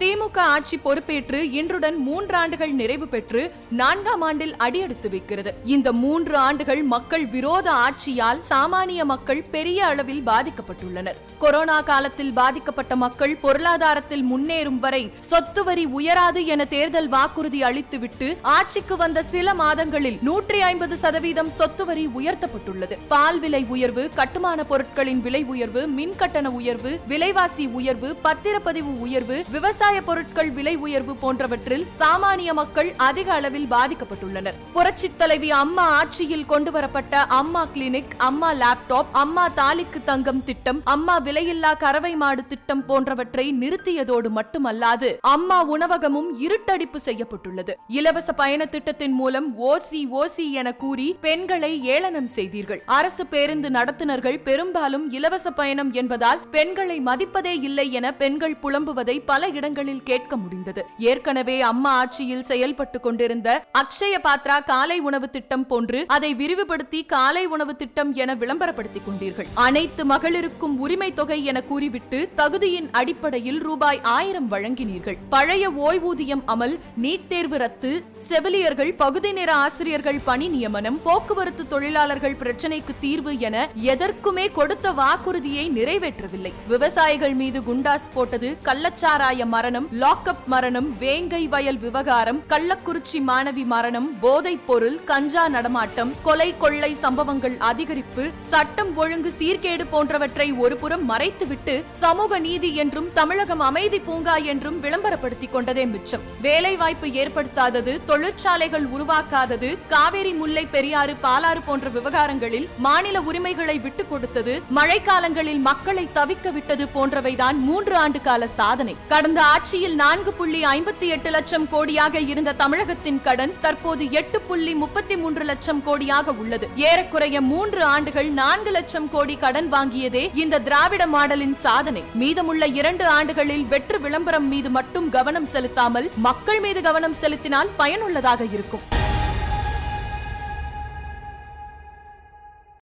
திமுக ஆட்சி பொறுப்பேற்று இன்றுடன் 3 ஆண்டுகள் நிறைவு பெற்று 4ஆம் ஆண்டில் அடியெடுத்து வைக்கிறது. இந்த 3 ஆண்டுகள் மக்கள் விரோத ஆட்சியால் சாமானிய மக்கள் பெரிய அளவில் பாதிக்கப்பட்டுள்ளனர். கொரோனா காலத்தில் பாதிக்கப்பட்ட மக்கள் பொருளாதாரத்தில் முன்னேறும் வரை சொத்து வரி உயராது என தேர்தல் வாக்குறுதி அளித்துவிட்டு ஆட்சிக்கு வந்த சில மாதங்களில் 150% சொத்து வரி உயர்த்தப்பட்டுள்ளது. பால் விலை உயர்வு, கட்டுமான பொருட்களின் விலை உயர்வு, மின் கட்டண உயர்வு, விலைவாசி உயர்வு, பத்திரப்பதிவு உயர்வு, விவசாய பொருட்கள் விலை உயர்வு போன்றவற்றில் சாமானிய மக்கள் அதிக அளவில் பாதிக்கப்பட்டுள்ளனர். புரட்சித் தலைவி அம்மா ஆட்சியில் கொண்டுவரப்பட்ட அம்மா கிளினிக், அம்மா லேப்டாப், அம்மா தாலிக்கு தங்கம் திட்டம், அம்மா விலையில்லா கறவை மாடு திட்டம் போன்றவற்றை நிறுத்தியதோடு மட்டுமல்லாது அம்மா உணவகமும் இருட்டடிப்பு செய்யப்பட்டுள்ளது. இலவச பயண திட்டத்தின் மூலம் ஓசி என கூறி பெண்களை ஏளனம் செய்தீர்கள். அரசு பேருந்து நடத்துனர்கள் பெரும்பாலும் இலவச பயணம் என்பதால் பெண்களை மதிப்பதே இல்லை என பெண்கள் புலம்புவதை பல இடங்களில் கேட்க முடிந்தது. ஏற்கனவே அம்மா ஆட்சியில் செயல்பட்டு கொண்டிருந்த அக்ஷய பாத்ரா காலை உணவு திட்டம் போன்று அதை விரிவுபடுத்தி காலை உணவு திட்டம் என விளம்பரப்படுத்திக் கொண்டீர்கள். அனைத்து மகளிருக்கும் உரிமை தொகை என கூறிவிட்டு தகுதியின் அடிப்படையில் ரூபாய் 1000 வழங்கினீர்கள். பழைய ஓய்வூதியம் அமல், நீட் தேர்வு ரத்து, செவிலியர்கள், பகுதி நேர ஆசிரியர்கள் பணி நியமனம், போக்குவரத்து தொழிலாளர்கள் பிரச்சனைக்கு தீர்வு என எதற்குமே கொடுத்த வாக்குறுதியை நிறைவேற்றவில்லை. விவசாயிகள் மீது குண்டாஸ் போட்டது, கள்ளச்சாராய மரணம், லாக்அப் மரணம், வேங்கை வயல் விவகாரம், கள்ளக்குறிச்சி மாணவி மரணம், போதைப் பொருள், கஞ்சா நடமாட்டம், கொலை கொள்ளை சம்பவங்கள் அதிகரிப்பு, சட்டம் ஒழுங்கு சீர்கேடு போன்றவற்றை ஒருபுறம் மறைத்துவிட்டு சமூக நீதி என்றும் தமிழகம் அமைதி பூங்கா என்றும் விளம்பரப்படுத்திக் கொண்டதே மிச்சம். வேலை வாய்ப்பு ஏற்படுத்தாதது, தொழிற்சாலைகள் உருவாக்காதது, காவேரி முல்லை பெரியாறு பாலாறு போன்ற விவகாரங்களில் மாநில உரிமைகளை விட்டுக் கொடுத்தது, மழைக்காலங்களில் மக்களை தவிக்க விட்டது போன்றவைதான் 3 ஆண்டு கால சாதனை. கடந்த ஆட்சியில் 4.58 லட்சம் கோடியாக இருந்த தமிழகத்தின் கடன் தற்போது 8.33 லட்சம் கோடியாக உள்ளது. ஏறக்குறைய 3 ஆண்டுகள் 4 லட்சம் கோடி கடன் வாங்கியதே இந்த திராவிட மாடலின் சாதனை. மீதமுள்ள 2 ஆண்டுகளில் வெற்று விளம்பரம் மீது மட்டும் கவனம் செலுத்தாமல் மக்கள் மீது கவனம் செலுத்தினால் பயனுள்ளதாக இருக்கும்.